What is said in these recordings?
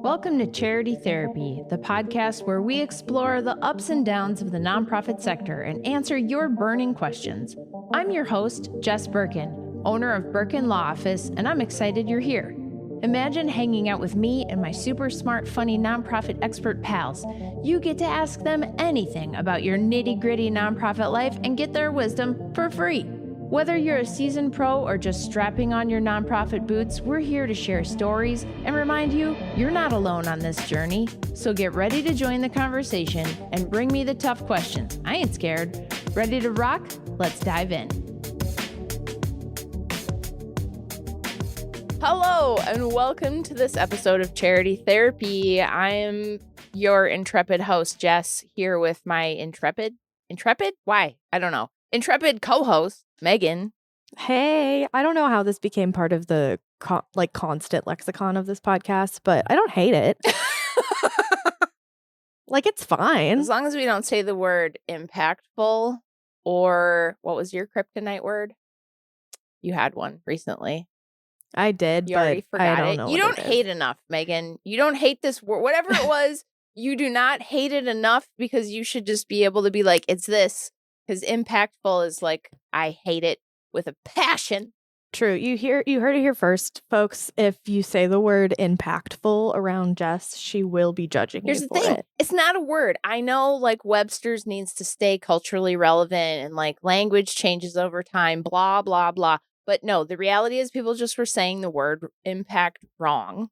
Welcome to Charity Therapy, the podcast where we explore the ups and downs of the nonprofit sector and answer your burning questions. I'm your host, Jess Birkin, owner of Birkin Law Office, and I'm excited you're here. Imagine hanging out with me and my super smart, funny nonprofit expert pals. You get to ask them anything about your nitty-gritty nonprofit life and get their wisdom for free. Whether you're a seasoned pro or just strapping on your nonprofit boots, we're here to share stories and remind you you're not alone on this journey. So get ready to join the conversation and bring me the tough questions. I ain't scared. Ready to rock? Let's dive in. Hello, and welcome to this episode of Charity Therapy. I am your intrepid host, Jess, here with my intrepid? Why? I don't know. Intrepid co-host, Megan. Hey, I don't know how this became part of the constant lexicon of this podcast, but I don't hate it. It's fine. As long as we don't say the word impactful or what was your kryptonite word? You had one recently. I did, You but already forgot I don't it. know. You don't hate enough, Megan. You don't hate this word. Whatever it was, you do not hate it enough because you should just be able to be like, it's this. Because impactful is like, I hate it with a passion. True. You heard it here first, folks. If you say the word impactful around Jess, she will be judging Here's you the for thing. it. It's not a word. I know Webster's needs to stay culturally relevant and language changes over time, blah, blah, blah. But no, the reality is people just were saying the word impact wrong.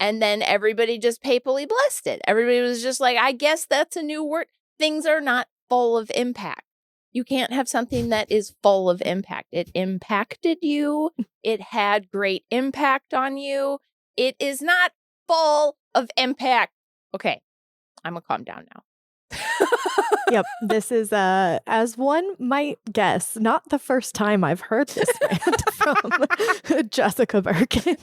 And then everybody just papally blessed it. Everybody was just like, I guess that's a new word. Things are not full of impact. You can't have something that is full of impact. It impacted you. It had great impact on you. It is not full of impact. Okay, I'm going to calm down now. Yep. This is, as one might guess, not the first time I've heard this rant from Jessica Birkin.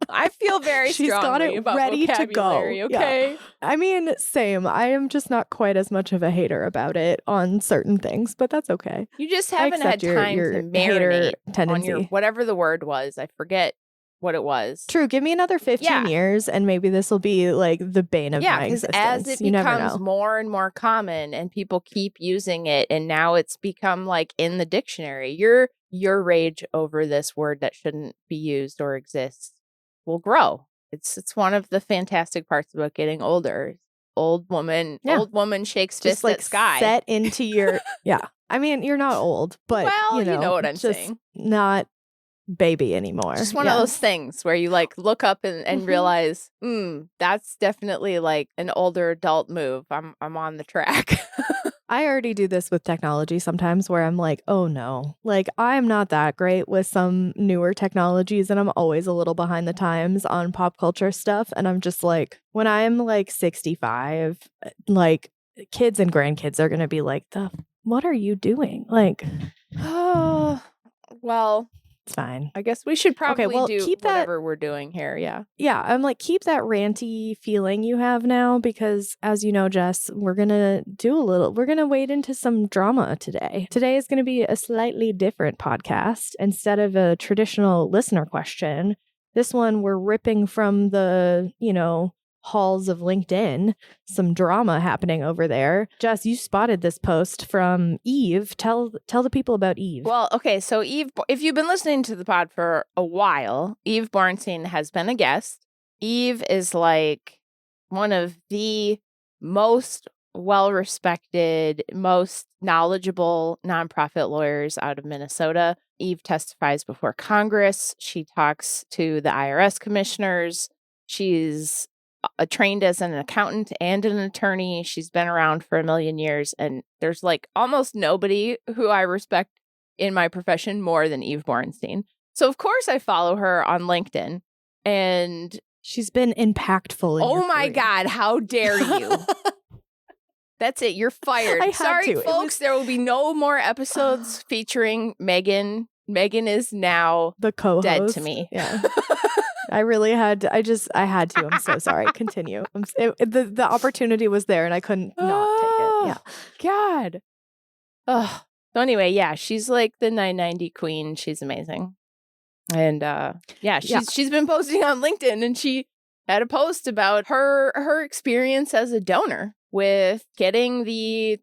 I feel very She's got strongly it about ready to go. vocabulary, okay? Yeah. I mean, same. I am just not quite as much of a hater about it on certain things, but that's okay. You just haven't had time to marinate on your whatever the word was. I forget what it was. True. Give me another 15 years and maybe this will be the bane of my existence. Yeah, because as it becomes more and more common and people keep using it and now it's become in the dictionary, your rage over this word that shouldn't be used or exists will grow. It's one of the fantastic parts about getting older. Old woman shakes fist at sky. Set into your I mean, you're not old, but you know what I'm saying. Not baby anymore. Just one of those things where you look up and realize, that's definitely an older adult move. I'm on the track. I already do this with technology sometimes where I'm like, oh no, I'm not that great with some newer technologies and I'm always a little behind the times on pop culture stuff. And I'm just when I'm 65, kids and grandkids are going to be what are you doing? Oh, well, it's fine. I guess we should probably do whatever we're doing here. Yeah. Yeah. I'm keep that ranty feeling you have now because as you know, Jess, we're going to wade into some drama today. Today is going to be a slightly different podcast. Instead of a traditional listener question, this one we're ripping from the, halls of LinkedIn, some drama happening over there. Jess, you spotted this post from Eve. Tell the people about Eve. Well, okay, so Eve, if you've been listening to the pod for a while, Eve Bornstein has been a guest. Eve is one of the most well-respected, most knowledgeable nonprofit lawyers out of Minnesota. Eve testifies before Congress. She talks to the IRS commissioners. She's trained as an accountant and an attorney. She's been around for a million years. And there's almost nobody who I respect in my profession more than Eve Bornstein. So of course I follow her on LinkedIn and she's been impactful. Oh my God, how dare you? That's it. You're fired. Sorry, folks. There will be no more episodes featuring Megan. Megan is now the co-host. Dead to me. Yeah. I really had to. I had to. I'm so sorry. Continue. The opportunity was there and I couldn't not take it. Yeah. God. Oh. So anyway, yeah, she's the 990 queen. She's amazing. And she's been posting on LinkedIn, and she had a post about her experience as a donor with getting the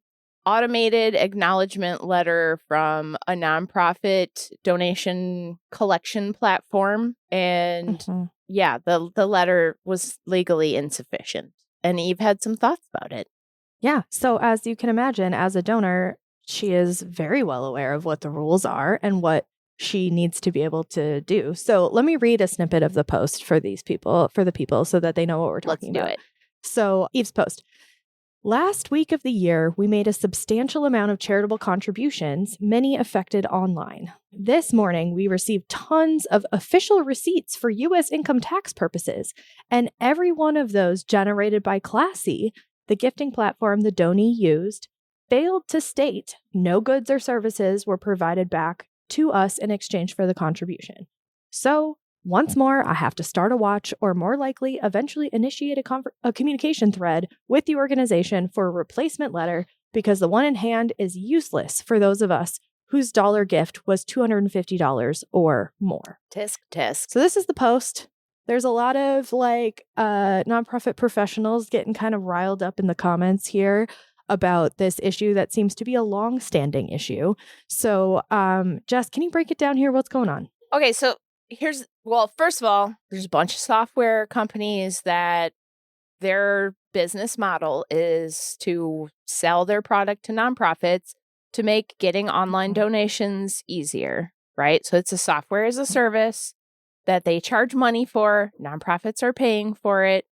automated acknowledgement letter from a nonprofit donation collection platform. And the letter was legally insufficient. And Eve had some thoughts about it. Yeah. So as you can imagine, as a donor, she is very well aware of what the rules are and what she needs to be able to do. So let me read a snippet of the post for the people so that they know what we're talking about. Let's do it. So Eve's post. Last week of the year, we made a substantial amount of charitable contributions, many affected online. This morning, we received tons of official receipts for U.S. income tax purposes, and every one of those generated by Classy, the gifting platform the donee used, failed to state no goods or services were provided back to us in exchange for the contribution. So, once more, I have to start a watch or more likely eventually initiate a communication thread with the organization for a replacement letter because the one in hand is useless for those of us whose dollar gift was $250 or more. Tisk, tisk. So this is the post. There's a lot of nonprofit professionals getting kind of riled up in the comments here about this issue that seems to be a long-standing issue. So, Jess, can you break it down here? What's going on? Okay, so first of all, there's a bunch of software companies that their business model is to sell their product to nonprofits to make getting online donations easier, right? So it's a software as a service that they charge money for. Nonprofits are paying for it.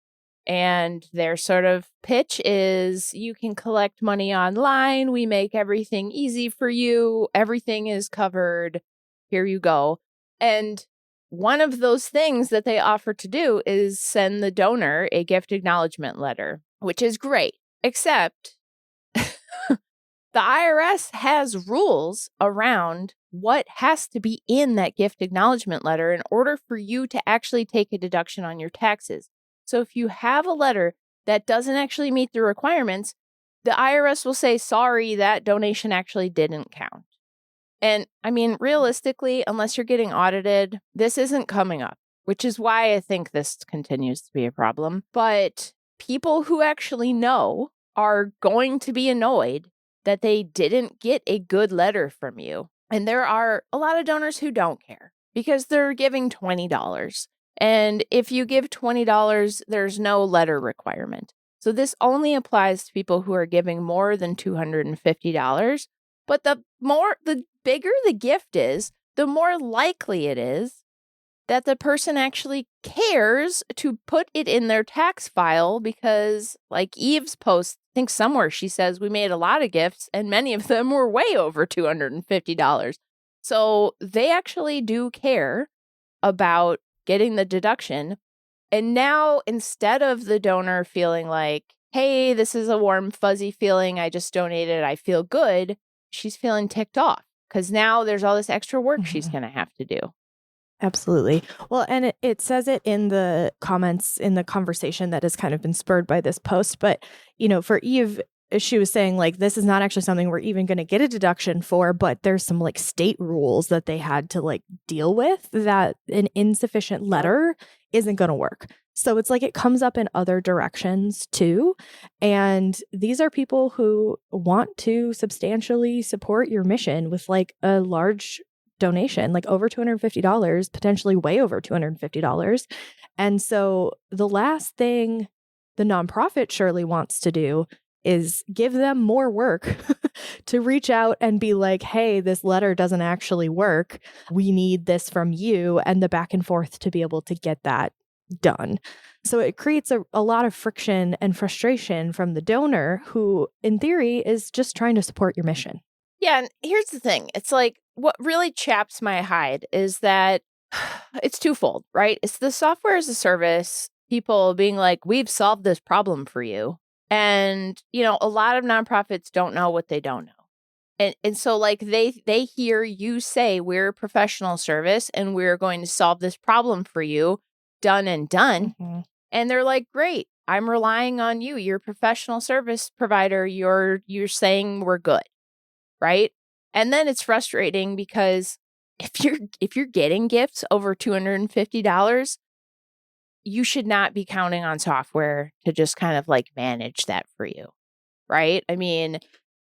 And their sort of pitch is you can collect money online. We make everything easy for you. Everything is covered. Here you go. And one of those things that they offer to do is send the donor a gift acknowledgement letter, which is great, except the IRS has rules around what has to be in that gift acknowledgement letter in order for you to actually take a deduction on your taxes. So if you have a letter that doesn't actually meet the requirements, the IRS will say, sorry, that donation actually didn't count. And I mean, realistically, unless you're getting audited, this isn't coming up, which is why I think this continues to be a problem. But people who actually know are going to be annoyed that they didn't get a good letter from you. And there are a lot of donors who don't care because they're giving $20. And if you give $20, there's no letter requirement. So this only applies to people who are giving more than $250. But the bigger the gift is, the more likely it is that the person actually cares to put it in their tax file because, like Eve's post, I think somewhere she says we made a lot of gifts and many of them were way over $250. So they actually do care about getting the deduction. And now, instead of the donor feeling like, hey, this is a warm, fuzzy feeling, I just donated, I feel good, she's feeling ticked off because now there's all this extra work she's going to have to do. Absolutely. Well, and it says it in the comments in the conversation that has kind of been spurred by this post. But, for Eve, she was saying, this is not actually something we're even going to get a deduction for, but there's some state rules that they had to deal with that an insufficient letter isn't going to work. So it's it comes up in other directions too. And these are people who want to substantially support your mission with a large donation, over $250, potentially way over $250. And so the last thing the nonprofit surely wants to do is give them more work to reach out and be like, hey, this letter doesn't actually work. We need this from you, and the back and forth to be able to get that done. So it creates a lot of friction and frustration from the donor who, in theory, is just trying to support your mission. Yeah, and here's the thing. It's what really chaps my hide is that it's twofold, right? It's the software as a service, people being like, we've solved this problem for you. And, a lot of nonprofits don't know what they don't know. And so they hear you say we're a professional service and we're going to solve this problem for you, done and done. Mm-hmm. And they're like, great, I'm relying on you. You're a professional service provider. You're saying we're good. Right. And then it's frustrating because if you're getting gifts over $250, you should not be counting on software to just kind of like manage that for you, right? I mean,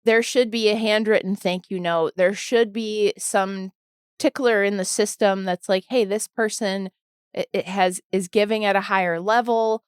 there should be a handwritten thank you note. There should be some tickler in the system that's like, hey, this person is giving at a higher level.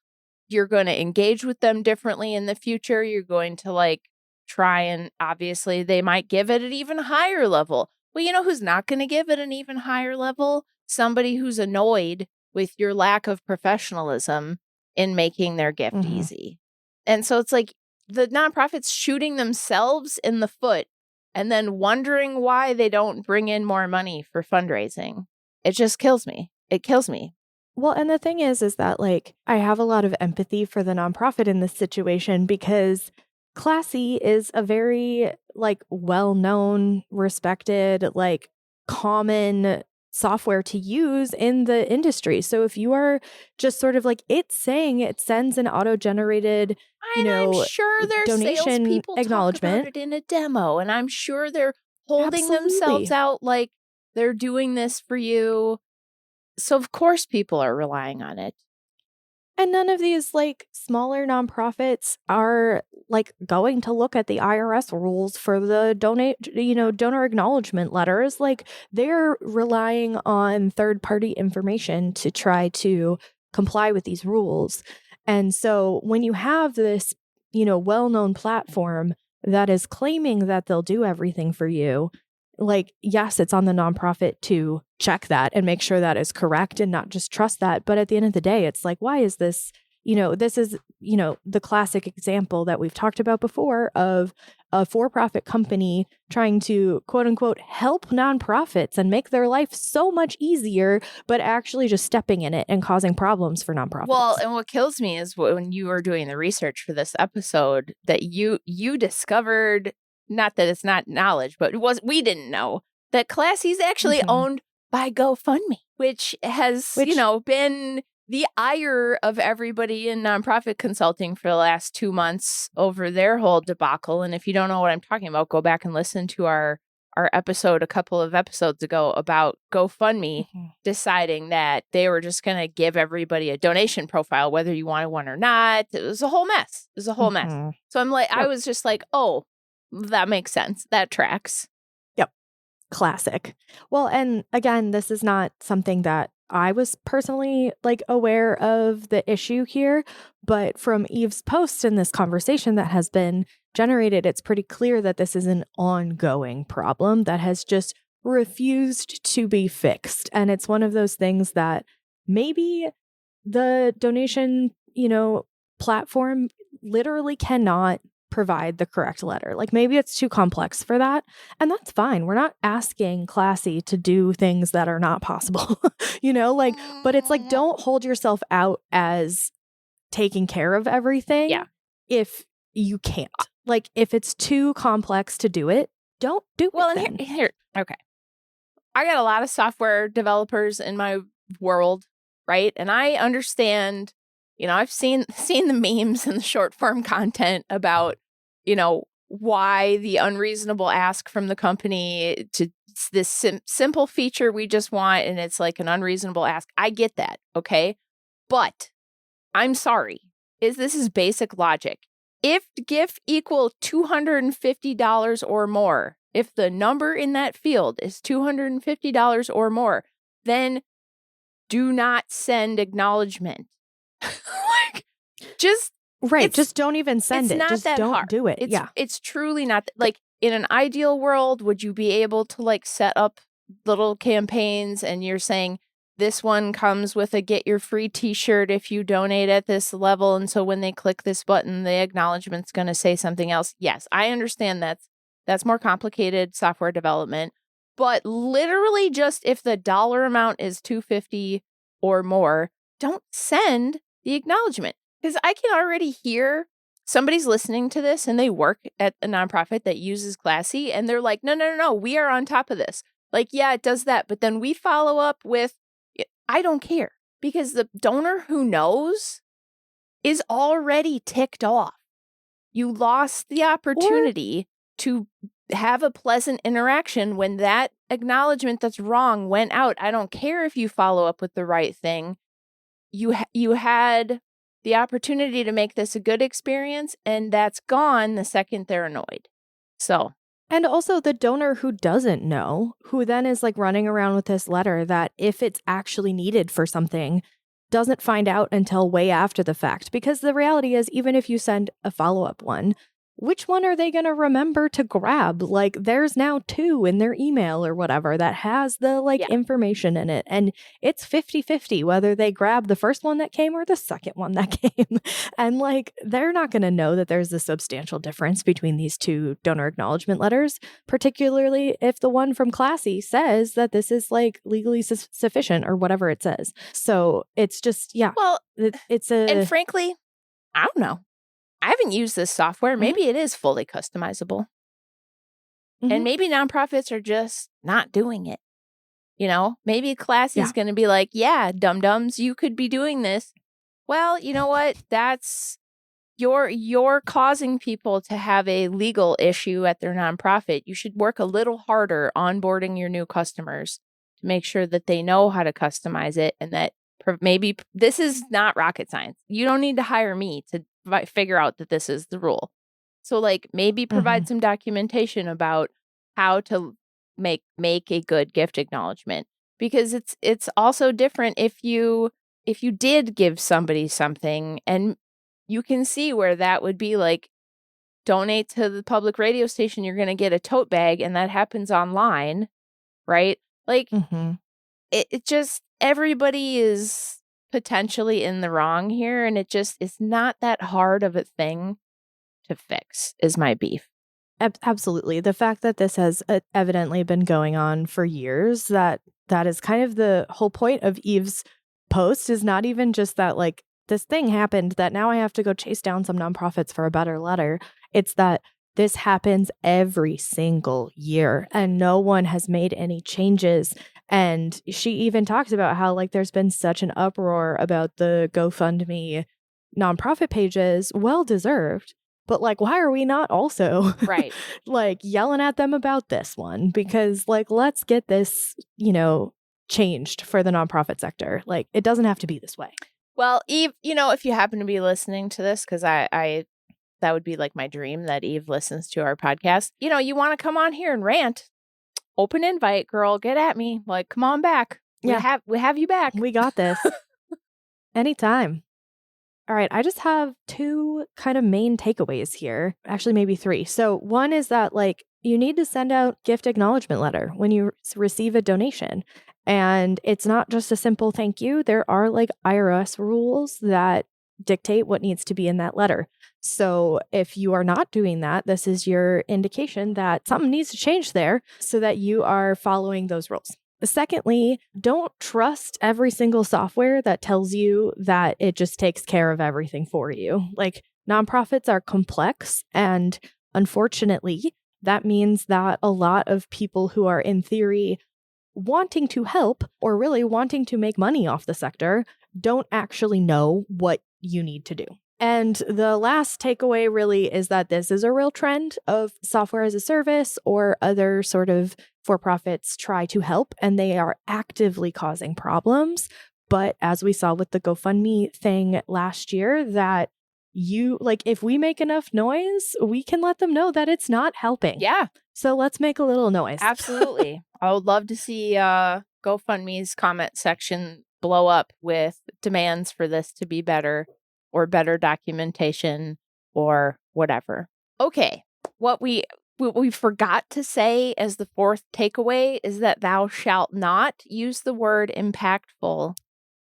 You're going to engage with them differently in the future. You're going to like try and obviously they might give it an even higher level. Well, you know who's not going to give it an even higher level? Somebody who's annoyed with your lack of professionalism in making their gift easy. And so it's like the nonprofits shooting themselves in the foot and then wondering why they don't bring in more money for fundraising. It just kills me. It kills me. Well, and the thing is that like I have a lot of empathy for the nonprofit in this situation because Classy is a very like well-known, respected, like common software to use in the industry. So if you are just sort of like it's saying it sends an auto-generated, I'm sure their donation salespeople acknowledgement talk about it in a demo, and I'm sure they're holding themselves out like they're doing this for you. So of course people are relying on it. And none of these like smaller nonprofits are like going to look at the IRS rules for the donor acknowledgement letters. Like they're relying on third-party information to try to comply with these rules. And so when you have this, well-known platform that is claiming that they'll do everything for you, like, yes, it's on the nonprofit to check that and make sure that is correct and not just trust that. But at the end of the day, it's like, why is this, this is, the classic example that we've talked about before of a for-profit company trying to quote unquote help nonprofits and make their life so much easier, but actually just stepping in it and causing problems for nonprofits. Well, and what kills me is when you were doing the research for this episode that you discovered, not that it's not knowledge, but we didn't know that Classy is actually owned by GoFundMe, which has, been the ire of everybody in nonprofit consulting for the last 2 months over their whole debacle. And if you don't know what I'm talking about, go back and listen to our episode a couple of episodes ago about GoFundMe deciding that they were just going to give everybody a donation profile, whether you wanted one or not. It was a whole mess. It was a whole mess. So I'm like, I was just like, oh, that makes sense. That tracks. Yep. Classic. Well, and again, this is not something that I was personally like aware of the issue here, but from Eve's post in this conversation that has been generated, it's pretty clear that this is an ongoing problem that has just refused to be fixed. And it's one of those things that maybe the donation, platform literally cannot provide the correct letter. Like maybe it's too complex for that. And that's fine. We're not asking Classy to do things that are not possible, but it's like, don't hold yourself out as taking care of everything. Yeah. If you can't, like if it's too complex to do it, don't do it. Well, and here, okay. I got a lot of software developers in my world, right? And I understand, I've seen the memes and the short form content about, why the unreasonable ask from the company to this simple feature we just want, and it's like an unreasonable ask. I get that, okay? But I'm sorry. This is basic logic. If GIF equal $250 or more, if the number in that field is $250 or more, then do not send acknowledgement. Just don't even send it. Just don't hard. do it. It's truly not like in an ideal world, would you be able to like set up little campaigns and you're saying this one comes with a get your free t-shirt if you donate at this level. And so when they click this button, the acknowledgement's going to say something else. Yes, I understand that's more complicated software development, but literally just if the dollar amount is $250 or more, don't send the acknowledgement. Because I can already hear somebody's listening to this and they work at a nonprofit that uses Classy and they're like, no, we are on top of this. Like, yeah, it does that. But then we follow up with, I don't care. Because the donor who knows is already ticked off. You lost the opportunity to have a pleasant interaction when that acknowledgement that's wrong went out. I don't care if you follow up with the right thing. You had the opportunity to make this a good experience, and that's gone the second they're annoyed. So. And also the donor who doesn't know, who then is like running around with this letter that if it's actually needed for something, doesn't find out until way after the fact. Because the reality is, even if you send a follow-up one, which one are they going to remember to grab? Like, there's now 2 in their email or whatever that has the information in it. And it's 50-50 whether they grab the first one that came or the second one that came. And like, they're not going to know that there's a substantial difference between these 2 donor acknowledgement letters, particularly if the one from Classy says that this is like legally sufficient or whatever it says. So it's just, Well, and frankly, I don't know. I haven't used this software. Maybe it is fully customizable. And maybe nonprofits are just not doing it. You know, maybe Classy is going to be like, yeah, dum-dums, you could be doing this. Well, you know what? That's you're causing people to have a legal issue at their nonprofit. You should work a little harder onboarding your new customers to make sure that they know how to customize it, and that maybe this is not rocket science. You don't need to hire me to figure out that this is the rule. So like maybe provide some documentation about how to make a good gift acknowledgement, because it's also different if you did give somebody something, and you can see where that would be like, donate to the public radio station, you're going to get a tote bag, and that happens online, right? Like it just, everybody is potentially in the wrong here, and it's not that hard of a thing to fix, is my beef. Absolutely. The fact that this has evidently been going on for years, that is kind of the whole point of Eve's post, is not even just that like this thing happened that now I have to go chase down some nonprofits for a better letter. It's that this happens every single year and no one has made any changes. And she even talks about how like there's been such an uproar about the GoFundMe nonprofit pages, well deserved. But like, why are we not also like yelling at them about this one? Because like, let's get this, changed for the nonprofit sector. Like, it doesn't have to be this way. Well, Eve, if you happen to be listening to this, because I that would be like my dream that Eve listens to our podcast. You want to come on here and rant. Open invite, girl. Get at me. Like, come on back. Yeah. We have you back. We got this. Anytime. All right. I just have 2 kind of main takeaways here. Actually, maybe 3. So one is that like you need to send out gift acknowledgement letter when you receive a donation. And it's not just a simple thank you. There are like IRS rules that dictate what needs to be in that letter. So if you are not doing that, this is your indication that something needs to change there so that you are following those rules. Secondly, don't trust every single software that tells you that it just takes care of everything for you. Like, nonprofits are complex, and unfortunately, that means that a lot of people who are in theory wanting to help or really wanting to make money off the sector don't actually know what you need to do. And the last takeaway really is that this is a real trend of software as a service or other sort of for-profits try to help, and they are actively causing problems. But as we saw with the GoFundMe thing last year, that if we make enough noise, we can let them know that it's not helping. Yeah. So let's make a little noise. Absolutely. I would love to see GoFundMe's comment section blow up with demands for this to be better, or better documentation, or whatever. Okay. What we forgot to say as the 4th takeaway is that thou shalt not use the word impactful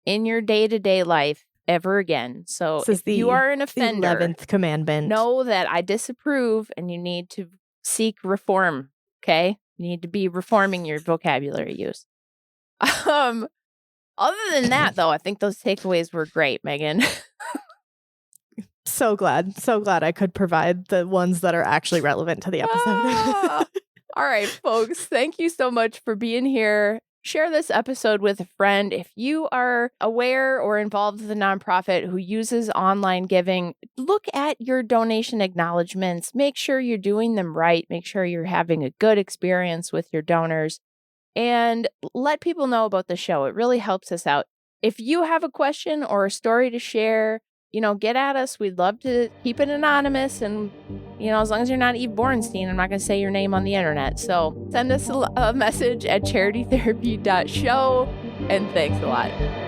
in your day-to-day life ever again. So if you are an offender, 11th commandment, know that I disapprove and you need to seek reform. Okay? You need to be reforming your vocabulary use. Other than that, though, I think those takeaways were great, Megan. So glad I could provide the ones that are actually relevant to the episode. All right, folks. Thank you so much for being here. Share this episode with a friend. If you are aware or involved with a nonprofit who uses online giving, look at your donation acknowledgments. Make sure you're doing them right. Make sure you're having a good experience with your donors, and let people know about the show. It really helps us out. If you have a question or a story to share, get at us. We'd love to keep it anonymous. And, as long as you're not Eve Borenstein, I'm not going to say your name on the internet. So send us a message at charitytherapy.show. And thanks a lot.